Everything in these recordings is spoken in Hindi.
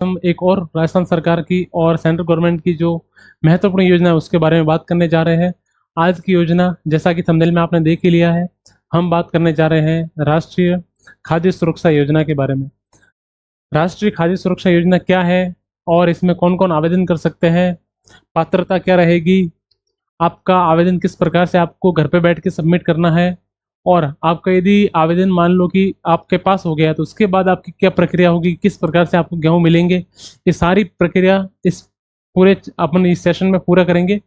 हम एक और राजस्थान सरकार की और सेंट्रल गवर्नमेंट की जो महत्वपूर्ण योजना है उसके बारे में बात करने जा रहे हैं। आज की योजना जैसा कि थंबनेल में आपने देख ही लिया है, हम बात करने जा रहे हैं राष्ट्रीय खाद्य सुरक्षा योजना के बारे में। राष्ट्रीय खाद्य सुरक्षा योजना क्या है और इसमें कौन कौन आवेदन कर सकते हैं, पात्रता क्या रहेगी, आपका आवेदन किस प्रकार से आपको घर पे बैठ के सबमिट करना है, और आपका यदि आवेदन मान लो कि आपके पास हो गया तो उसके बाद आपकी क्या प्रक्रिया होगी, किस प्रकार से आपको गेहूं मिलेंगे, ये सारी प्रक्रिया इस पूरे अपन इस सेशन में पूरा करेंगे।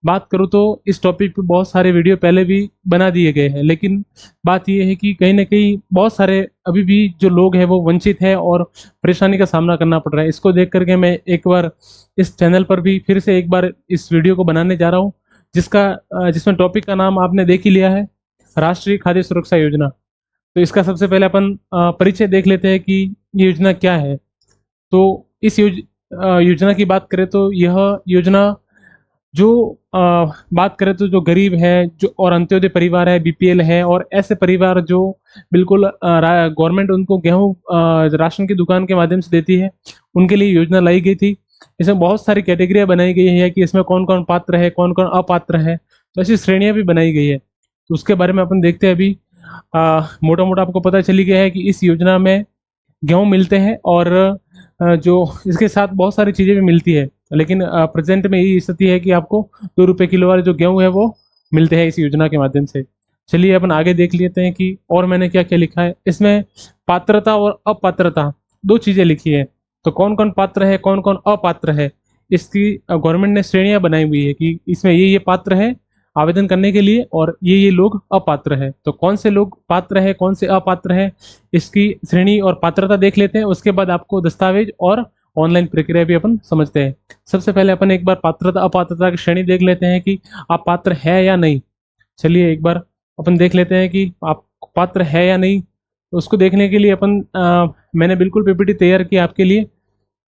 बात करूँ तो इस टॉपिक पे बहुत सारे वीडियो पहले भी बना दिए गए हैं, लेकिन बात यह है कि कहीं ना कहीं बहुत सारे अभी भी जो लोग हैं वो वंचित है और परेशानी का सामना करना पड़ रहा है। इसको देख करके मैं एक बार इस चैनल पर भी फिर से एक बार इस वीडियो को बनाने जा रहा हूँ, जिसमें टॉपिक का नाम आपने देख ही लिया है, राष्ट्रीय खाद्य सुरक्षा योजना। तो इसका सबसे पहले अपन परिचय देख लेते हैं कि ये योजना क्या है। तो इस योजना की बात करें तो यह योजना जो बात करें तो जो गरीब है जो और अंत्योदय परिवार है, बीपीएल है, और ऐसे परिवार जो बिल्कुल गवर्नमेंट उनको गेहूं राशन की दुकान के माध्यम से देती है, उनके लिए योजना लाई गई थी। इसमें बहुत सारी कैटेगरियां बनाई गई है कि इसमें कौन कौन पात्र है, कौन कौन अपात्र है, तो ऐसी श्रेणियां भी बनाई गई है। तो उसके बारे में अपन देखते हैं। अभी मोटा मोटा आपको पता चली गया है कि इस योजना में गेहूं मिलते हैं और जो इसके साथ बहुत सारी चीज़ें भी मिलती है, लेकिन प्रेजेंट में यही स्थिति है कि आपको 2 रुपये किलो वाले जो गेहूं है वो मिलते हैं इस योजना के माध्यम से। चलिए अपन आगे देख लेते हैं कि और मैंने क्या क्या लिखा है। इसमें पात्रता और अपात्रता दो चीज़ें लिखी है। तो कौन कौन पात्र है, कौन कौन अपात्र है, इसकी गवर्नमेंट ने श्रेणियां बनाई हुई है कि इसमें ये पात्र है आवेदन करने के लिए और ये लोग अपात्र है। तो कौन से लोग पात्र है, कौन से अपात्र है, इसकी श्रेणी और पात्रता देख लेते हैं। उसके बाद आपको दस्तावेज और ऑनलाइन प्रक्रिया भी अपन समझते हैं। सबसे पहले अपन एक बार पात्रता अपात्रता की श्रेणी देख लेते हैं कि आप पात्र है या नहीं। चलिए एक बार अपन देख लेते हैं कि आप पात्र है या नहीं। तो उसको देखने के लिए अपन मैंने बिल्कुल पीपीटी तैयार की आपके लिए।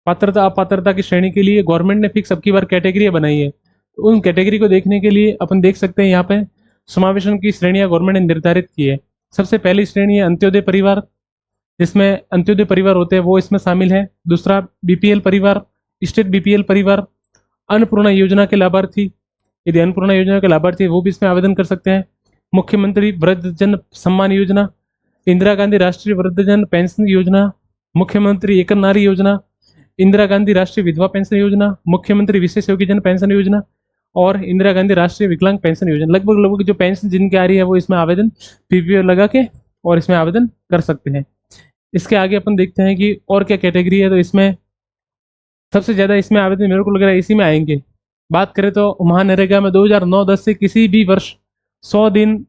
पात्रता अपात्रता की श्रेणी के लिए गवर्नमेंट ने फिक्स अब की बार कैटेगरी बनाई है। तो उन कैटेगरी को देखने के लिए अपन देख सकते हैं यहाँ पे समावेशन की श्रेणियां गवर्नमेंट ने निर्धारित की है। सबसे पहली श्रेणी है अंत्योदय परिवार, जिसमें अंत्योदय परिवार होते हैं वो इसमें शामिल है। दूसरा बीपीएल परिवार, स्टेट बीपीएल परिवार, अन्नपूर्णा योजना के लाभार्थी, यदि अन्नपूर्णा योजना के लाभार्थी वो भी इसमें आवेदन कर सकते हैं। मुख्यमंत्री वृद्धजन सम्मान योजना, इंदिरा गांधी राष्ट्रीय वृद्धजन पेंशन योजना, मुख्यमंत्री एक नारी योजना, इंदिरा गांधी राष्ट्रीय विधवा पेंशन योजना, मुख्यमंत्री विशेष योग्यजन पेंशन योजना और इंदिरा गांधी राष्ट्रीय विकलांग पेंशन योजना। लगभग लगभग जो पेंशन जिनकी आ रही है वो इसमें आवेदन पीपीओ लगा के और इसमें आवेदन कर सकते हैं। इसके आगे अपन देखते हैं कि और क्या कैटेगरी है। तो इसमें सबसे ज़्यादा इसमें आवेदन मेरे को लग रहा है इसी में आएंगे। बात करें तो महानरेगा में 2009-10 से किसी भी वर्ष 100 दिन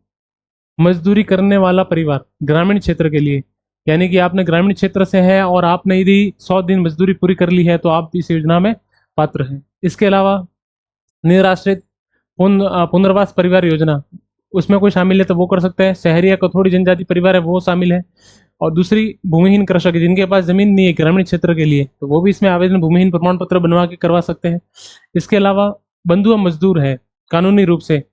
मजदूरी करने वाला परिवार ग्रामीण क्षेत्र के लिए, यानी कि आपने ग्रामीण क्षेत्र से है और आपने यदि 100 दिन मजदूरी पूरी कर ली है तो आप इस योजना में पात्र हैं। इसके अलावा निराश्रित पुनर्वास परिवार योजना, उसमें कोई शामिल है तो वो कर सकते हैं। शहरी या कथोड़ी जनजाति परिवार है वो शामिल है। और दूसरी भूमिहीन कृषक जिनके पास जमीन नहीं है ग्रामीण क्षेत्र के लिए, तो वो भी इसमें आवेदन भूमिहीन प्रमाण पत्र बनवा के करवा सकते हैं। इसके अलावा बंधुआ मजदूर है कानूनी रूप से,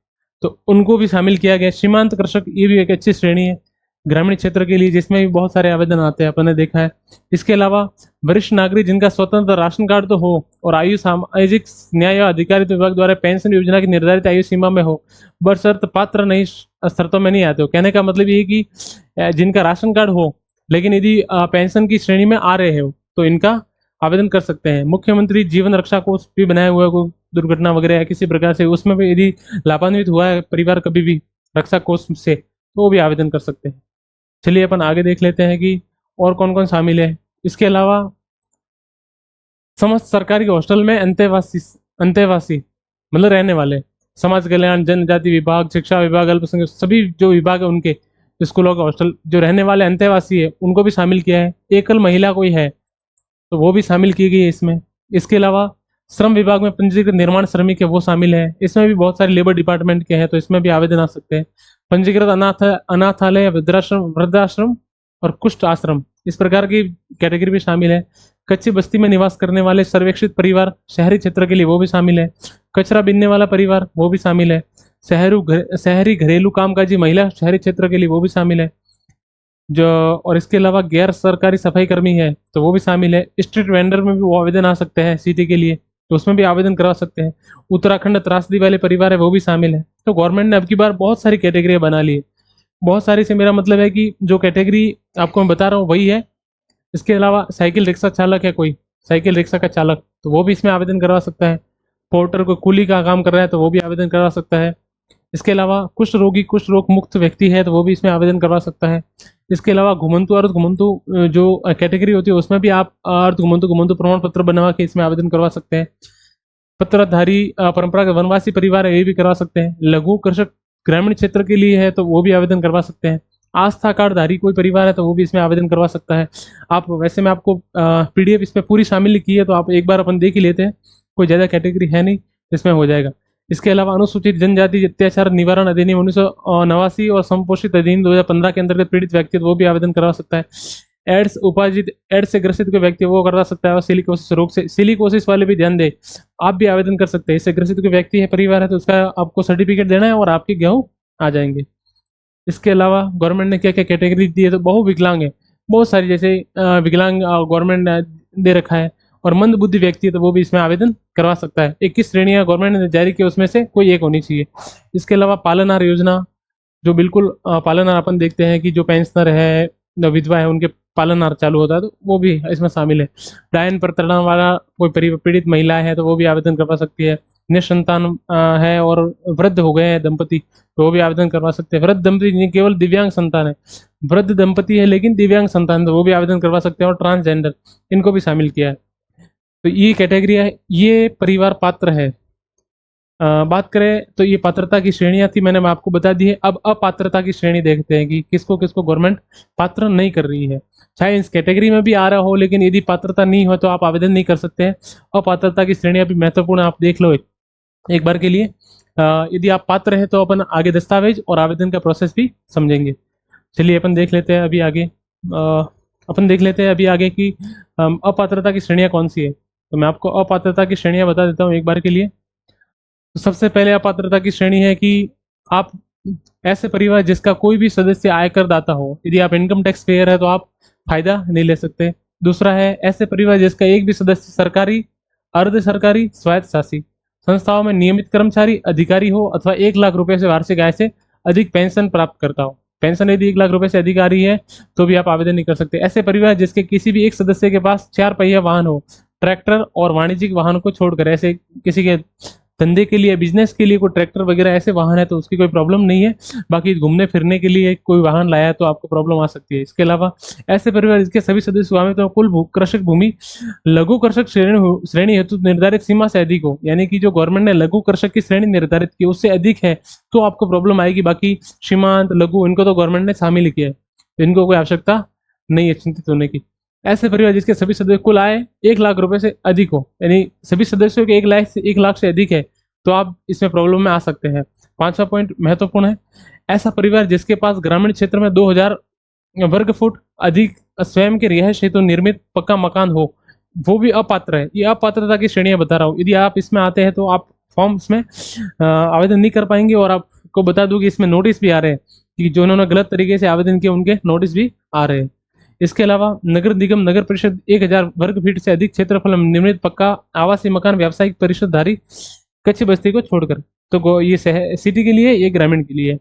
तो उनको भी शामिल किया गया। सीमांत कृषक ये भी एक अच्छी श्रेणी है ग्रामीण क्षेत्र के लिए, जिसमें भी बहुत सारे आवेदन आते हैं, अपन ने देखा है। इसके अलावा वरिष्ठ नागरिक जिनका स्वतंत्र राशन कार्ड तो हो और आयु सामाजिक न्याय एवं अधिकारिता विभाग द्वारा पेंशन योजना की निर्धारित आयु सीमा में हो, बशर्त पात्र नहीं शर्तों में नहीं आते हो। कहने का मतलब ये कि जिनका राशन कार्ड हो लेकिन यदि पेंशन की श्रेणी में आ रहे हो तो इनका आवेदन कर सकते हैं। मुख्यमंत्री जीवन रक्षा कोष भी बनाया हुआ है, कोई दुर्घटना वगैरह या किसी प्रकार से उसमें भी यदि लाभान्वित हुआ है परिवार कभी भी रक्षा कोष से, तो वो भी आवेदन कर सकते हैं। चलिए अपन आगे देख लेते हैं कि और कौन कौन शामिल है। इसके अलावा समस्त सरकारी हॉस्टल में अंतेवासी मतलब रहने वाले, समाज कल्याण, जनजाति विभाग, शिक्षा विभाग, अल्पसंख्यक सभी जो विभाग है उनके स्कूलों का हॉस्टल जो रहने वाले अंतेवासी है उनको भी शामिल किया है। एकल महिला कोई है तो वो भी शामिल की गई है इसमें। इसके अलावा श्रम विभाग में पंजीकृत निर्माण श्रमिक है वो शामिल है। इसमें भी बहुत सारे लेबर डिपार्टमेंट के हैं तो इसमें भी आवेदन आ सकते हैं। पंजीकृत अनाथालय, वृद्धाश्रम और कुष्ठ आश्रम, इस प्रकार की कैटेगरी भी शामिल है। कच्ची बस्ती में निवास करने वाले सर्वेक्षित परिवार शहरी क्षेत्र के लिए वो भी शामिल है। कचरा बीनने वाला परिवार वो भी शामिल है। शहरी घरेलू कामकाजी महिला शहरी क्षेत्र के लिए वो भी शामिल है। जो और इसके अलावा गैर सरकारी सफाई कर्मी है तो वो भी शामिल है। स्ट्रीट वेंडर में भी वो आवेदन आ सकते हैं सिटी के लिए, तो उसमें भी आवेदन करवा सकते हैं। उत्तराखंड त्रासदी वाले परिवार है वो भी शामिल है। तो गवर्नमेंट ने अब की बार बहुत सारी कैटेगरी बना ली है। बहुत सारी से मेरा मतलब है कि जो कैटेगरी आपको मैं बता रहा हूँ वही है। इसके अलावा साइकिल रिक्शा चालक है कोई, साइकिल रिक्शा का चालक, तो वो भी इसमें आवेदन करवा सकता है। पोर्टर को कुली का काम कर रहा है तो वो भी आवेदन करवा सकता है। इसके अलावा कुष्ठ रोगी, कुष्ठ रोग मुक्त व्यक्ति है तो वो भी इसमें आवेदन करवा सकता है। इसके अलावा घुमंतु अर्ध घुमंतु जो कैटेगरी होती है उसमें भी आप अर्ध घुमंतु घुमंतु प्रमाण पत्र बनवा के इसमें आवेदन करवा सकते हैं। पत्रधारी परंपरागत वनवासी परिवार है ये भी करवा सकते हैं। लघु कृषक ग्रामीण क्षेत्र के लिए है तो वो भी आवेदन करवा सकते हैं। आस्था कार्ड धारी कोई परिवार है तो वो भी इसमें आवेदन करवा सकता है। आप वैसे मैं आपको पीडीएफ इसमें पूरी शामिल की है तो आप एक बार अपन देख ही लेते हैं, कोई ज़्यादा कैटेगरी है नहीं, इसमें हो जाएगा। इसके अलावा अनुसूचित जनजाति अत्याचार निवारण अधिनियम 1989 और संपोषित अधिनियम 2015 के अंतर्गत पीड़ित व्यक्ति तो वो भी आवेदन करवा सकता है। एड्स उपार्जित एड्स से ग्रसित कोई व्यक्ति वो करवा सकता है। और सिलिकोसिस रोग से, सिलिकोसिस वाले भी ध्यान दे, आप भी आवेदन कर सकते हैं। इससे ग्रसित कोई व्यक्ति है, परिवार है तो उसका आपको सर्टिफिकेट देना है और आपके गेहूँ आ जाएंगे। इसके अलावा गवर्नमेंट ने क्या क्या कैटेगरी दी है तो बहु विकलांग है, बहुत सारी, जैसे विकलांग गवर्नमेंट ने दे रखा है। और मंद बुद्धि व्यक्ति है तो वो भी इसमें आवेदन करवा सकता है। 21 श्रेणियां गवर्नमेंट ने जारी की, उसमें से कोई एक होनी चाहिए। इसके अलावा पालनहार योजना, जो बिल्कुल पालनहार अपन देखते हैं कि जो पेंशनर है, जो विधवा है, उनके पालनहार चालू होता है तो वो भी इसमें शामिल है। डायन प्रताड़ना वाला कोई पीड़ित महिला है तो वो भी आवेदन करवा सकती है। निसंतान है और वृद्ध हो गए हैं दंपति तो वो भी आवेदन करवा सकते हैं। वृद्ध दंपति नहीं, केवल दिव्यांग संतान है, वृद्ध दंपति है लेकिन दिव्यांग संतान तो वो भी आवेदन करवा सकते हैं। और ट्रांसजेंडर, इनको भी शामिल किया है। तो ये कैटेगरी है, ये परिवार पात्र है। बात करें तो ये पात्रता की श्रेणियां थी, मैंने आपको बता दी है। अब अपात्रता की श्रेणी देखते हैं कि किसको किसको गवर्नमेंट पात्र नहीं कर रही है। चाहे इस कैटेगरी में भी आ रहा हो लेकिन यदि पात्रता नहीं हो तो आप आवेदन नहीं कर सकते हैं। अपात्रता की श्रेणियां भी महत्वपूर्ण, आप देख लो एक बार के लिए। यदि आप पात्र हैं तो अपन आगे दस्तावेज और आवेदन का प्रोसेस भी समझेंगे। चलिए अपन देख लेते हैं अभी आगे। अपन देख लेते हैं अभी आगे कि अपात्रता की श्रेणियां कौन सी है। तो मैं आपको अपात्रता की श्रेणियां बता देता हूँ एक बार के लिए। तो सबसे पहले अपात्रता की श्रेणी है कि आप ऐसे परिवार जिसका कोई भी सदस्य आयकर दाता हो, यदि आप इनकम टैक्स पेयर है तो आप फायदा नहीं ले सकते। दूसरा है ऐसे परिवार जिसका एक भी सदस्य सरकारी, अर्ध सरकारी, स्वायत्त शासी संस्थाओं में नियमित कर्मचारी, अधिकारी हो अथवा 1 लाख रुपए से वार्षिक आय से अधिक पेंशन प्राप्त करता हो। पेंशन यदि 1 लाख रुपए से अधिक आ रही है तो भी आप आवेदन नहीं कर सकते। ऐसे परिवार जिसके किसी भी एक सदस्य के पास 4 पहिया वाहन हो, ट्रैक्टर और वाणिज्यिक वाहन को छोड़कर, ऐसे किसी के धंधे के लिए, बिजनेस के लिए कोई ट्रैक्टर वगैरह ऐसे वाहन है तो उसकी कोई प्रॉब्लम नहीं है। बाकी घूमने फिरने के लिए कोई वाहन लाया है तो आपको प्रॉब्लम आ सकती है। इसके अलावा ऐसे परिवार जिसके सभी सदस्य स्वामित्व में कुल कृषक भूमि लघु कृषक श्रेणी हेतु निर्धारित सीमा से अधिक हो, यानी कि जो गवर्नमेंट ने लघु कृषक की श्रेणी निर्धारित की उससे अधिक है तो आपको प्रॉब्लम आएगी। बाकी सीमांत, लघु, इनको तो गवर्नमेंट ने शामिल किया है, तो इनको कोई आवश्यकता नहीं है चिंतित होने की। ऐसे परिवार जिसके सभी सदस्य कुल आय 1 लाख रुपए से अधिक हो, यानी सभी सदस्यों के 1 लाख से अधिक है तो आप इसमें प्रॉब्लम में आ सकते हैं। 5वां पॉइंट महत्वपूर्ण है, ऐसा परिवार जिसके पास ग्रामीण क्षेत्र में 2000 वर्ग फुट अधिक स्वयं के रिहायश हेतु निर्मित पक्का मकान हो, वो भी अपात्र है। ये अपात्रता की श्रेणियां बता रहा हूँ। यदि आप इसमें आते हैं तो आप फॉर्म इसमें आवेदन नहीं कर पाएंगे। और आपको बता दूं कि इसमें नोटिस भी आ रहे हैं कि जो उन्होंने गलत तरीके से आवेदन किया उनके नोटिस भी आ रहे हैं। इसके अलावा नगर निगम, नगर परिषद 1000 वर्ग फीट से अधिक क्षेत्रफल में निर्मित पक्का आवासीय मकान व्यावसायिक परिषदधारी कच्ची बस्ती को छोड़कर, तो ये सिटी के लिए, ये ग्रामीण के लिए।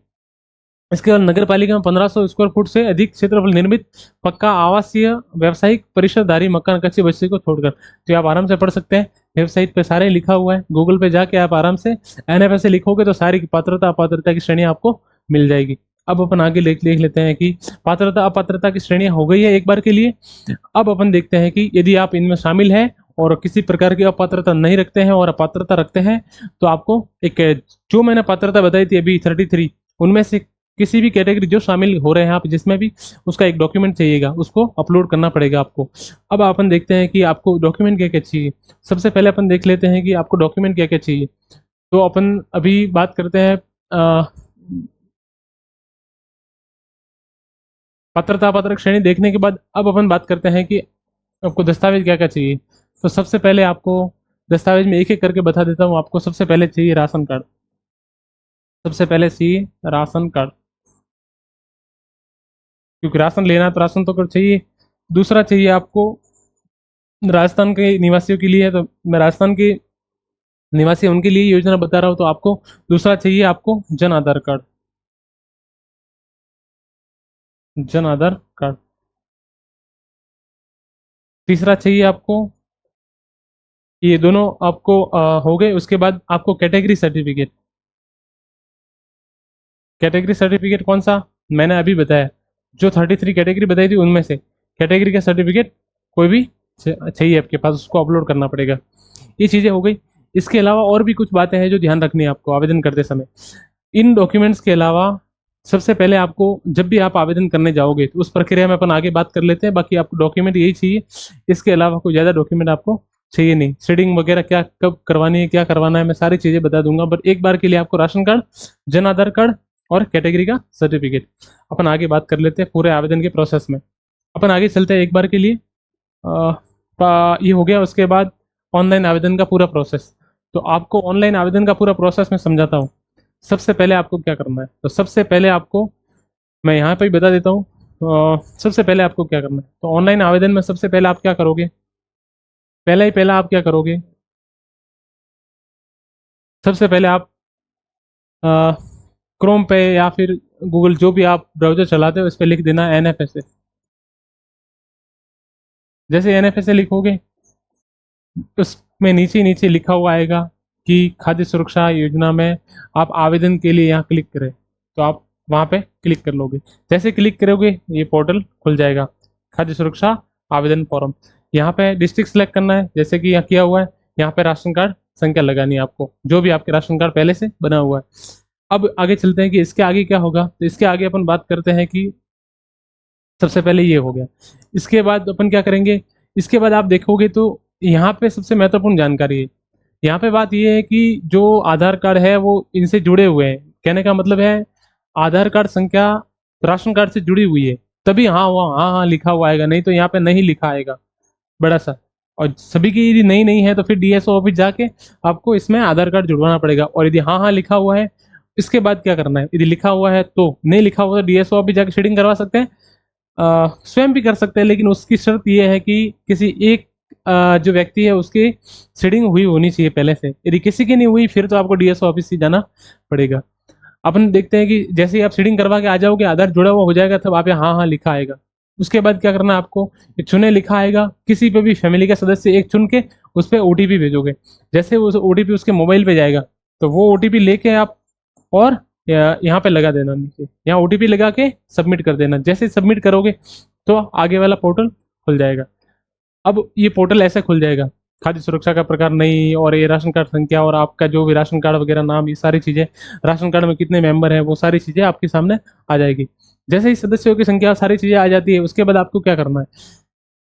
इसके बाद नगर पालिका में 1500 स्क्वायर फुट से अधिक क्षेत्रफल निर्मित पक्का आवासीय व्यावसायिक परिसरधारी मकान कच्ची बस्ती को छोड़कर, तो आप आराम से पढ़ सकते हैं। वेबसाइट पे सारे लिखा हुआ है, गूगल पे जाके आप आराम से NFS से लिखोगे तो सारी पात्रता अपात्रता की श्रेणी आपको मिल जाएगी। अब अपन आगे लिख लेते हैं कि पात्रता अपात्रता की श्रेणियां हो गई है एक बार के लिए। अब अपन देखते हैं कि यदि आप इनमें शामिल हैं और किसी प्रकार की अपात्रता नहीं रखते हैं और अपात्रता रखते हैं तो आपको एक, जो मैंने पात्रता बताई थी अभी 33, उनमें से किसी भी कैटेगरी जो शामिल हो रहे हैं आप, जिसमें भी उसका एक डॉक्यूमेंट चाहिएगा, उसको अपलोड करना पड़ेगा आपको। अब अपन देखते हैं कि आपको डॉक्यूमेंट क्या क्या चाहिए। सबसे पहले अपन देख लेते हैं कि आपको डॉक्यूमेंट क्या क्या चाहिए। तो अपन अभी बात करते हैं पात्रता अपात्रक श्रेणी देखने के बाद अब अपन बात करते हैं कि आपको दस्तावेज क्या क्या चाहिए। तो सबसे पहले आपको दस्तावेज में एक एक करके बता देता हूँ। आपको सबसे पहले चाहिए राशन कार्ड, सबसे पहले चाहिए राशन कार्ड, क्योंकि राशन लेना है तो राशन तो कर चाहिए। दूसरा चाहिए आपको, राजस्थान के निवासियों के लिए है, तो मैं राजस्थान के निवासी उनके लिए योजना बता रहा हूँ। तो आपको दूसरा चाहिए आपको जन आधार कार्ड, जन आधार कार्ड। तीसरा चाहिए आपको, ये दोनों आपको हो गए। उसके बाद आपको कैटेगरी सर्टिफिकेट। कैटेगरी सर्टिफिकेट कौन सा, मैंने अभी बताया, जो 33 कैटेगरी बताई थी उनमें से कैटेगरी का सर्टिफिकेट कोई भी चाहिए आपके पास, उसको अपलोड करना पड़ेगा। ये चीज़ें हो गई। इसके अलावा और भी कुछ बातें हैं जो ध्यान रखनी है आपको आवेदन करते समय। इन डॉक्यूमेंट्स के अलावा सबसे पहले आपको, जब भी आप आवेदन करने जाओगे तो उस प्रक्रिया में अपन आगे बात कर लेते हैं, बाकी आपको डॉक्यूमेंट यही चाहिए। इसके अलावा कोई ज़्यादा डॉक्यूमेंट आपको चाहिए नहीं। सीडिंग वगैरह क्या कब करवानी है, क्या करवाना है, मैं सारी चीज़ें बता दूंगा। बट एक बार के लिए आपको ration card, Jan Aadhaar card और कैटेगरी का सर्टिफिकेट। अपन आगे बात कर लेते हैं पूरे आवेदन के प्रोसेस में। अपन आगे चलते हैं एक बार के लिए। ये हो गया। उसके बाद ऑनलाइन आवेदन का पूरा प्रोसेस। तो आपको ऑनलाइन आवेदन का पूरा प्रोसेस मैं समझाता हूँ। सबसे पहले आपको क्या करना है, तो सबसे पहले आपको मैं यहाँ पे ही बता देता हूँ। सबसे पहले आपको क्या करना है, तो ऑनलाइन आवेदन में सबसे पहले आप क्या करोगे, पहला आप क्या करोगे, सबसे पहले आप क्रोम पे या फिर गूगल, जो भी आप ब्राउजर चलाते हो, इस पे लिख देना NFSA। जैसे NFSA लिखोगे, उसमें नीचे नीचे लिखा हुआ आएगा कि खाद्य सुरक्षा योजना में आप आवेदन के लिए यहाँ क्लिक करें। तो आप वहाँ पे क्लिक कर लोगे। जैसे क्लिक करोगे ये पोर्टल खुल जाएगा, खाद्य सुरक्षा आवेदन फॉर्म। यहाँ पे डिस्ट्रिक्ट सेलेक्ट करना है, जैसे कि यहाँ किया हुआ है। यहाँ पे राशन कार्ड संख्या लगानी है आपको, जो भी आपके राशन कार्ड पहले से बना हुआ है। अब आगे चलते हैं कि इसके आगे क्या होगा। तो इसके आगे अपन बात करते हैं कि सबसे पहले ये हो गया। इसके बाद अपन क्या करेंगे, इसके बाद आप देखोगे तो यहाँ पे सबसे महत्वपूर्ण जानकारी है। यहाँ पे बात ये है कि जो आधार कार्ड है वो इनसे जुड़े हुए हैं। कहने का मतलब है आधार कार्ड संख्या राशन कार्ड से जुड़ी हुई है, तभी हाँ हुआ, हाँ हाँ लिखा हुआ आएगा, नहीं तो यहाँ पे नहीं लिखा आएगा बड़ा सा। और सभी की यदि नई नहीं है तो फिर DSO ऑफिस जाके आपको इसमें आधार कार्ड जुड़वाना पड़ेगा। और यदि हाँ हाँ लिखा हुआ है, इसके बाद क्या करना है, यदि लिखा हुआ है तो, नहीं लिखा हुआ तो DSO ऑफिस जाके शेडिंग करवा सकते हैं। स्वयं भी कर सकते हैं, लेकिन उसकी शर्त यह है कि किसी एक जो व्यक्ति है उसकी सीडिंग हुई होनी चाहिए पहले से। यदि किसी की नहीं हुई फिर तो आपको DSO ऑफिस से जाना पड़ेगा। अपन देखते हैं कि जैसे ही आप सीडिंग करवा के आ जाओगे, आधार जुड़ा हुआ हो जाएगा, तब आप हाँ हाँ लिखा आएगा। उसके बाद क्या करना है आपको, एक चुने लिखा आएगा, किसी पे भी फैमिली का सदस्य एक चुन के उस पर OTP भेजोगे। जैसे वो OTP उसके मोबाइल पे जाएगा, तो वो OTP लेके आप और यहाँ पे लगा देना, नीचे यहाँ OTP लगा के सबमिट कर देना। जैसे सबमिट करोगे तो आगे वाला पोर्टल खुल जाएगा। अब ये पोर्टल ऐसे खुल जाएगा, खाद्य सुरक्षा का प्रकार नहीं, और ये राशन कार्ड संख्या, और आपका जो भी राशन कार्ड वगैरह नाम, ये सारी चीज़ें, राशन कार्ड में कितने मेंबर हैं, वो सारी चीज़ें आपके सामने आ जाएगी। जैसे ही सदस्यों की संख्या सारी चीज़ें आ जाती है, उसके बाद आपको क्या करना है,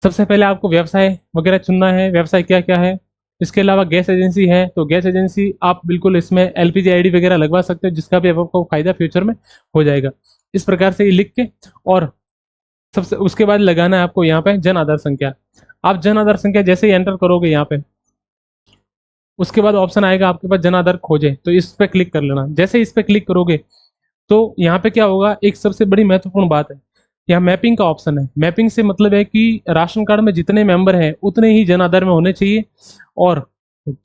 सबसे पहले आपको व्यवसाय वगैरह चुनना है, व्यवसाय क्या क्या है। इसके अलावा गैस एजेंसी है तो गैस एजेंसी आप बिल्कुल इसमें LPG ID वगैरह लगवा सकते हो, जिसका भी आपको फायदा फ्यूचर में हो जाएगा। इस प्रकार से ये लिख के, और सबसे उसके बाद लगाना है आपको यहाँ पे जन आधार संख्या। आप जन आधार संख्या जैसे ही एंटर करोगे यहाँ पे, उसके बाद ऑप्शन आएगा आपके पास जन आधार खोजे, तो इस पे क्लिक कर लेना। जैसे इस पे क्लिक करोगे तो यहाँ पे क्या होगा, एक सबसे बड़ी महत्वपूर्ण बात है, यहाँ मैपिंग का ऑप्शन है। मैपिंग से मतलब है कि राशन कार्ड में जितने मेंबर हैं उतने ही जन आधार में होने चाहिए, और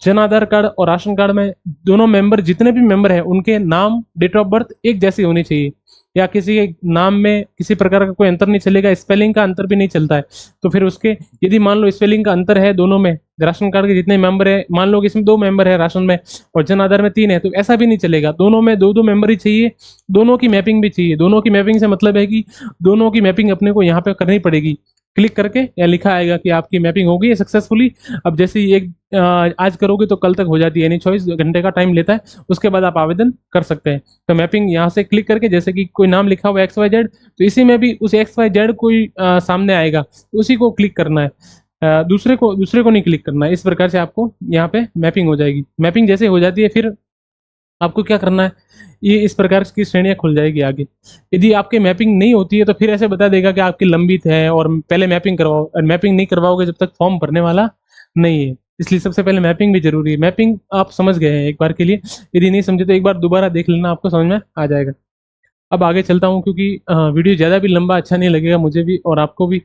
जन आधार कार्ड और राशन कार्ड में दोनों मेंबर, जितने भी मेंबर हैं, उनके नाम, डेट ऑफ बर्थ एक जैसी होनी चाहिए, या किसी के नाम में किसी प्रकार का कोई अंतर नहीं चलेगा, स्पेलिंग का अंतर भी नहीं चलता है। तो फिर उसके, यदि मान लो स्पेलिंग का अंतर है दोनों में, राशन कार्ड के जितने मेंबर है, मान लो कि इसमें 2 मेंबर है राशन में और जन आधार में 3 है, तो ऐसा भी नहीं चलेगा, दोनों में 2-2 मेंबर ही चाहिए। दोनों की मैपिंग भी चाहिए। दोनों की मैपिंग से मतलब है कि दोनों की मैपिंग अपने को यहाँ पे करनी पड़ेगी। क्लिक करके या लिखा आएगा कि आपकी मैपिंग हो गई है सक्सेसफुली। अब जैसे ही एक आज करोगे तो कल तक हो जाती है, यानी 24 घंटे का टाइम लेता है। उसके बाद आप आवेदन कर सकते हैं। तो मैपिंग यहाँ से क्लिक करके, जैसे कि कोई नाम लिखा हुआ XYZ, तो इसी में भी उस XYZ कोई सामने आएगा, उसी को क्लिक करना है। दूसरे को नहीं क्लिक करना है। इस प्रकार से आपको यहाँ पे मैपिंग हो जाएगी। मैपिंग जैसे हो जाती है, फिर आपको क्या करना है, ये इस प्रकार की श्रेणियां खुल जाएगी आगे। यदि आपके मैपिंग नहीं होती है तो फिर ऐसे बता देगा कि आपकी लंबित है और पहले मैपिंग करवाओ, और मैपिंग नहीं करवाओगे जब तक फॉर्म भरने वाला नहीं है। इसलिए सबसे पहले मैपिंग भी जरूरी है। मैपिंग आप समझ गए हैं एक बार के लिए, यदि नहीं समझे तो एक बार दोबारा देख लेना, आपको समझ में आ जाएगा। अब आगे चलता हूँ, क्योंकि वीडियो ज़्यादा भी लंबा अच्छा नहीं लगेगा मुझे भी और आपको भी।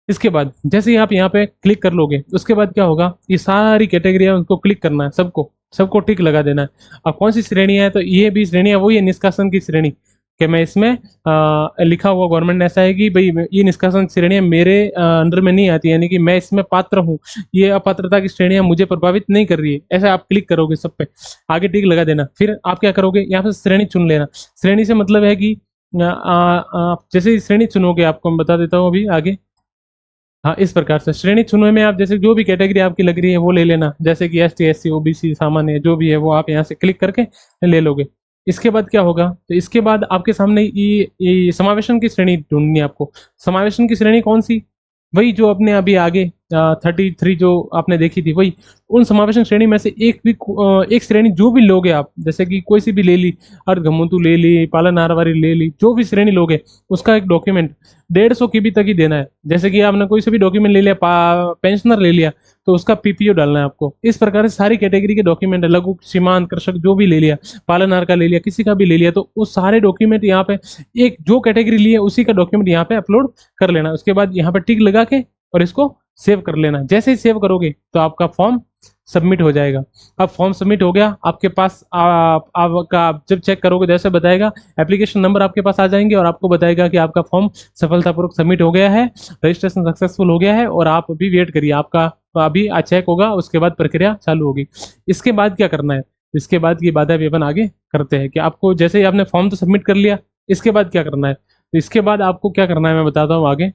इसके बाद जैसे ही आप यहाँ पे क्लिक कर लोगे, उसके बाद क्या होगा, ये सारी कैटेगरी है उनको क्लिक करना है, सबको सबको टिक लगा देना है। अब कौन सी श्रेणी है, तो ये भी श्रेणी है वही है, निष्कासन की श्रेणी। कि मैं इसमें लिखा हुआ गवर्नमेंट ने ऐसा है कि भाई ये निष्कासन श्रेणियां मेरे अंडर में नहीं आती, यानी कि मैं इसमें पात्र हूँ, ये अपात्रता की श्रेणियां मुझे प्रभावित नहीं कर रही है, ऐसा आप क्लिक करोगे सब पे, आगे टिक लगा देना। फिर आप क्या करोगे, यहाँ पे श्रेणी चुन लेना। श्रेणी से मतलब है कि आप जैसे ही श्रेणी चुनोगे, आपको मैं बता देता हूँ अभी आगे। हाँ, इस प्रकार से श्रेणी चुनने में आप जैसे जो भी कैटेगरी आपकी लग रही है वो ले लेना, जैसे कि S T S C O B C सामान्य जो भी है वो आप यहाँ से क्लिक करके ले लोगे। इसके बाद क्या होगा, तो इसके बाद आपके सामने ये समावेशन की श्रेणी ढूंढनी है आपको। समावेशन की श्रेणी कौन सी, वही जो अपने अभी आगे 33 जो आपने देखी थी, वही उन समावेशन श्रेणी में से एक भी एक श्रेणी जो भी लोगे आप, जैसे कि कोई सी भी ले ली, अर्धघमुतु ले ली, पालन आहारवारी ले ली, जो भी श्रेणी लोगे उसका एक डॉक्यूमेंट 150 KB तक ही देना है। जैसे कि आपने कोई से भी डॉक्यूमेंट ले लिया, पेंशनर ले लिया, तो उसका पीपीओ डालना है आपको। इस प्रकार से सारी कैटेगरी के डॉक्यूमेंट, लघु सीमांत कृषक जो भी ले लिया, पालनहार का ले लिया, किसी का भी ले लिया, तो उस सारे डॉक्यूमेंट यहाँ पे एक जो कैटेगरी ली है उसी का डॉक्यूमेंट यहाँ पे अपलोड कर लेना। उसके बाद यहाँ पे टिक लगा के और इसको सेव कर लेना। जैसे ही सेव करोगे तो आपका फॉर्म सबमिट हो जाएगा। अब फॉर्म सबमिट हो गया आपके पास, आपका जब चेक करोगे जैसे बताएगा, एप्लीकेशन नंबर आपके पास आ जाएंगे और आपको बताएगा कि आपका फॉर्म सफलतापूर्वक सबमिट हो गया है, रजिस्ट्रेशन सक्सेसफुल हो गया है, और आप अभी वेट करिए, आपका अभी चेक होगा, उसके बाद प्रक्रिया चालू होगी। इसके बाद क्या करना है, इसके बाद की बातें भी अपन आगे करते हैं कि आपको जैसे ही आपने फॉर्म तो सबमिट कर लिया, इसके बाद क्या करना है। तो इसके बाद आपको क्या करना है मैं बताता हूँ आगे।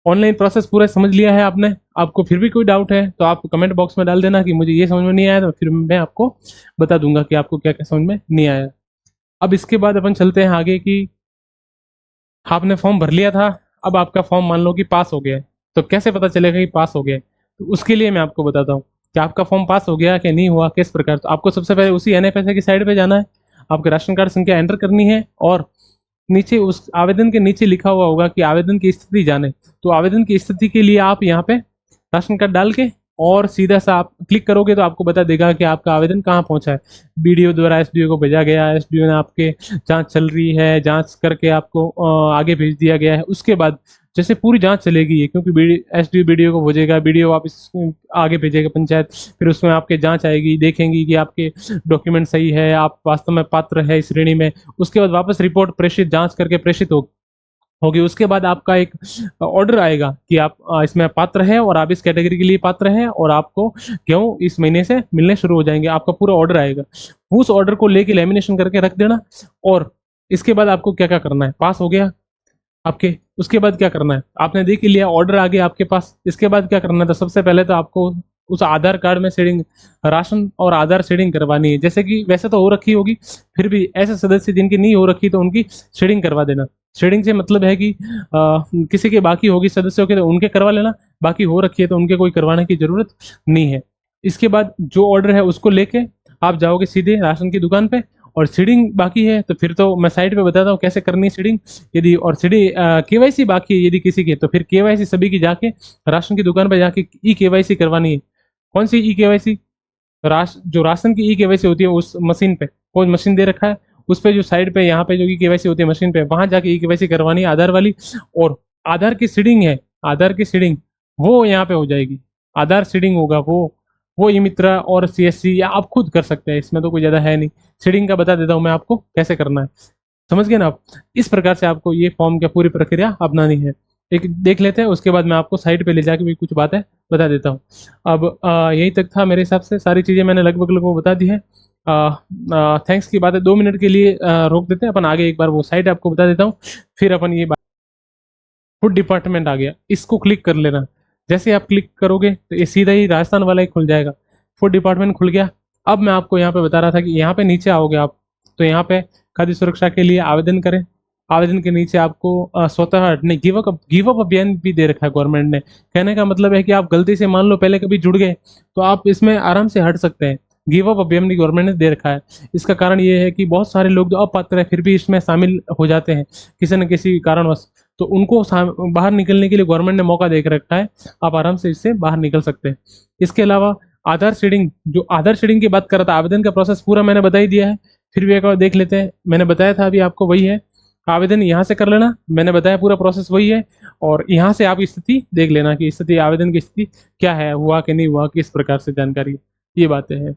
ऑनलाइन प्रोसेस पूरा समझ लिया है आपने, आपको फिर भी कोई डाउट है तो आप कमेंट बॉक्स में डाल देना कि मुझे ये समझ में नहीं आया, तो फिर मैं आपको बता दूंगा कि आपको क्या क्या समझ में नहीं आया। अब इसके बाद अपन चलते हैं आगे कि आपने फॉर्म भर लिया था, अब आपका फॉर्म मान लो कि पास हो गया है, तो कैसे पता चलेगा कि पास हो गया है। तो उसके लिए मैं आपको बताता हूँ कि आपका फॉर्म पास हो गया कि नहीं हुआ, किस प्रकार। तो आपको सबसे पहले उसी NFSA की साइड पे जाना है, आपके राशन कार्ड संख्या एंटर करनी है, और नीचे उस आवेदन के नीचे लिखा हुआ होगा कि आवेदन की स्थिति जाने। तो आवेदन की स्थिति के लिए आप यहाँ पे राशन कार्ड डाल के और सीधा सा आप क्लिक करोगे तो आपको बता देगा कि आपका आवेदन कहाँ पहुंचा है। बीडीओ द्वारा एसडीओ को भेजा गया, एसडीओ ने आपके जांच चल रही है, जांच करके आपको आगे भेज दिया गया है। उसके बाद जैसे पूरी जांच चलेगी ये, क्योंकि एसडीओ बीडीओ को भेजेगा, बीडीओ वापस आगे भेजेगा पंचायत, फिर उसमें आपके जांच आएगी, देखेंगी कि आपके डॉक्यूमेंट सही है, आप वास्तव में पात्र है इस श्रेणी में। उसके बाद वापस रिपोर्ट प्रेषित, जांच करके प्रेषित होगी। उसके बाद आपका एक ऑर्डर आएगा कि आप इसमें पात्र है और आप इस कैटेगरी के लिए पात्र हैं, और आपको गेहूं इस महीने से मिलने शुरू हो जाएंगे। आपका पूरा ऑर्डर आएगा, उस ऑर्डर को लेके लेमिनेशन करके रख देना। और इसके बाद आपको क्या क्या करना है, पास हो गया आपके, उसके बाद क्या करना है, आपने देख लिया ऑर्डर आ गया आपके पास। इसके बाद क्या करना है, तो सबसे पहले तो आपको उस आधार कार्ड में शेडिंग, राशन और आधार शेडिंग करवानी है। जैसे कि वैसे तो हो रखी होगी, फिर भी ऐसे सदस्य जिनकी नहीं हो रखी तो उनकी शेडिंग करवा देना। शेडिंग से मतलब है कि किसी के बाकी होगी सदस्यों के तो उनके करवा लेना, बाकी हो रखी है तो उनके कोई करवाने की जरूरत नहीं है। इसके बाद जो ऑर्डर है उसको लेके आप जाओगे सीधे राशन की दुकान पे, और सीडिंग बाकी है तो फिर तो मैं साइड पे बताता हूँ कैसे करनी है सीडिंग। यदि और सीडी केवाईसी बाकी है यदि किसी के, तो फिर केवाईसी सभी की जाके राशन की दुकान पे जाके ई केवाईसी करवानी है। कौन सी ई केवाईसी, जो राशन की ई केवाईसी होती है उस मशीन पे, कोई मशीन दे रखा है उस पे जो साइड पे यहाँ पे जो ई केवाईसी होती है मशीन पे, वहां जाके ई केवाईसी करवानी है आधार वाली। और आधार की सीडिंग है, आधार की सीडिंग वो यहाँ पे हो जाएगी, आधार सीडिंग होगा वो ई मित्रा और CSC या आप खुद कर सकते हैं, इसमें तो कोई ज्यादा है नहीं। सीडिंग का बता देता हूँ मैं आपको कैसे करना है, समझ गए ना आप। इस प्रकार से आपको ये फॉर्म की पूरी प्रक्रिया अपनानी है। एक देख लेते हैं, उसके बाद मैं आपको साइड पे ले जाके भी कुछ बातें बता देता हूँ। अब यही तक था मेरे हिसाब से, सारी चीज़ें मैंने लगभग बता दी है। थैंक्स की बात है, 2 मिनट के लिए रोक देते हैं अपन, आगे एक बार वो साइड आपको बता देता हूँ, फिर अपन ये बात। फूड डिपार्टमेंट आ गया, इसको क्लिक कर लेना। जैसे आप क्लिक करोगे तो ये सीधा ही राजस्थान वाला ही खुल जाएगा, फूड डिपार्टमेंट खुल गया। अब मैं आपको यहाँ पे बता रहा था कि यहाँ पे नीचे आओगे आप, तो यहाँ पे खाद्य सुरक्षा के लिए आवेदन करें। आवेदन के नीचे आपको स्वतः हटने गिव अप अभियान भी दे रखा है गवर्नमेंट ने। कहने का मतलब है कि आप गलती से मान लो पहले कभी जुड़ गए तो आप इसमें आराम से हट सकते हैं। गिव अप अभियान भी गवर्नमेंट ने दे रखा है। इसका कारण ये है कि बहुत सारे लोग जो अपात्र है फिर भी इसमें शामिल हो जाते हैं किसी न किसी कारणवश, तो उनको बाहर निकलने के लिए गवर्नमेंट ने मौका दे रखा है, आप आराम से इससे बाहर निकल सकते हैं। इसके अलावा आधार सीडिंग, जो आधार सीडिंग की बात कर रहा था, आवेदन का प्रोसेस पूरा मैंने बता ही दिया है, फिर भी एक बार देख लेते हैं। मैंने बताया था अभी आपको वही है, आवेदन यहाँ से कर लेना, मैंने बताया पूरा प्रोसेस वही है। और यहाँ से आप स्थिति देख लेना कि स्थिति, आवेदन की स्थिति क्या है, हुआ कि नहीं हुआ, किस प्रकार से जानकारी, ये बातें हैं।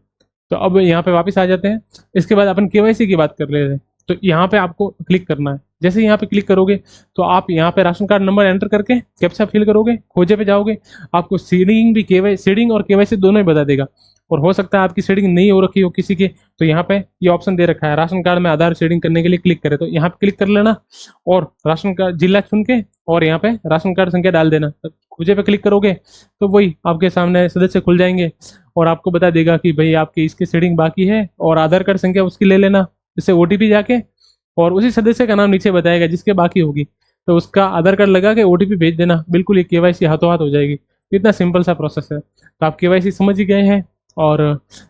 तो अब यहाँ पे वापस आ जाते हैं। इसके बाद अपन केवाईसी की बात कर ले रहे हैं। तो यहाँ पे आपको क्लिक करना है। जैसे यहाँ पे क्लिक करोगे तो आप यहाँ पे राशन कार्ड नंबर एंटर करके कैप्चा फिल करोगे, खोजे पे जाओगे, आपको सीडिंग भी केवाई सीडिंग और केवाईसी दोनों ही बता देगा। और हो सकता है आपकी सीडिंग नहीं हो रखी हो किसी की, तो यहाँ पे ये ऑप्शन दे रखा है राशन कार्ड में आधार सीडिंग करने के लिए क्लिक करें, तो यहाँ पे क्लिक कर लेना और राशन कार्ड जिला चुन के और यहाँ पे राशन कार्ड संख्या डाल देना। खोजे पे क्लिक करोगे तो वही आपके सामने सदस्य खुल जाएंगे और आपको बता देगा कि भाई आपकी इसकी सीडिंग बाकी है और आधार कार्ड संख्या उसकी ले लेना, इससे ओटीपी जाके और उसी सदस्य का नाम नीचे बताएगा जिसके बाकी होगी, तो उसका आधार कार्ड लगा के ओटीपी भेज देना, बिल्कुल ये केवाईसी हाथों हाथ हो जाएगी। इतना सिंपल सा प्रोसेस है। तो आप केवाईसी समझ ही गए हैं और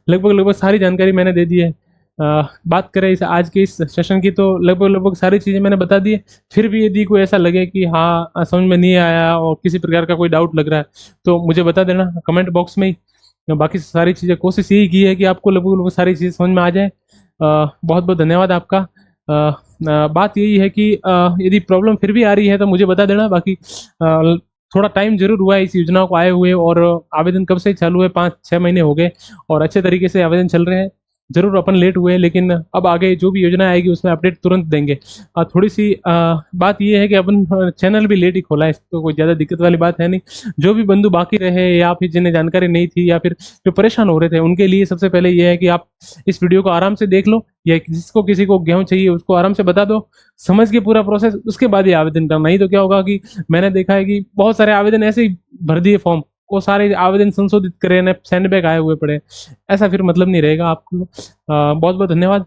लगभग लगभग सारी जानकारी मैंने दे दी है। बात करें इस आज के इस सेशन की, तो लगभग लगभग सारी चीज़ें मैंने बता दी है। फिर भी यदि कोई ऐसा लगे कि हाँ समझ में नहीं आया और किसी प्रकार का कोई डाउट लग रहा है तो मुझे बता देना कमेंट बॉक्स में ही। बाकी सारी चीज़ें कोशिश यही की है कि आपको लगभग लगभग सारी चीज़ें समझ में आ जाए। बहुत बहुत धन्यवाद आपका। बात यही है कि यदि प्रॉब्लम फिर भी आ रही है तो मुझे बता देना। बाकी थोड़ा टाइम जरूर हुआ है इस योजना को आए हुए, और आवेदन कब से चालू है, 5-6 महीने हो गए और अच्छे तरीके से आवेदन चल रहे हैं। जरूर अपन लेट हुए, लेकिन अब आगे जो भी योजना आएगी उसमें अपडेट तुरंत देंगे। थोड़ी सी बात ये है कि अपन चैनल भी लेट ही खोला है, तो कोई ज़्यादा दिक्कत वाली बात है नहीं। जो भी बंधु बाकी रहे या फिर जिन्हें जानकारी नहीं थी या फिर जो परेशान हो रहे थे, उनके लिए सबसे पहले ये है कि आप इस वीडियो को आराम से देख लो, या जिसको किसी को गेहूं चाहिए उसको आराम से बता दो, समझ के पूरा प्रोसेस, उसके बाद ही आवेदन करना। नहीं तो क्या होगा कि मैंने देखा है कि बहुत सारे आवेदन ऐसे ही भर दिए फॉर्म, वो सारे आवेदन संशोधित करे ना, सेंड बैक आए हुए पड़े। ऐसा फिर मतलब नहीं रहेगा आपको। बहुत बहुत धन्यवाद।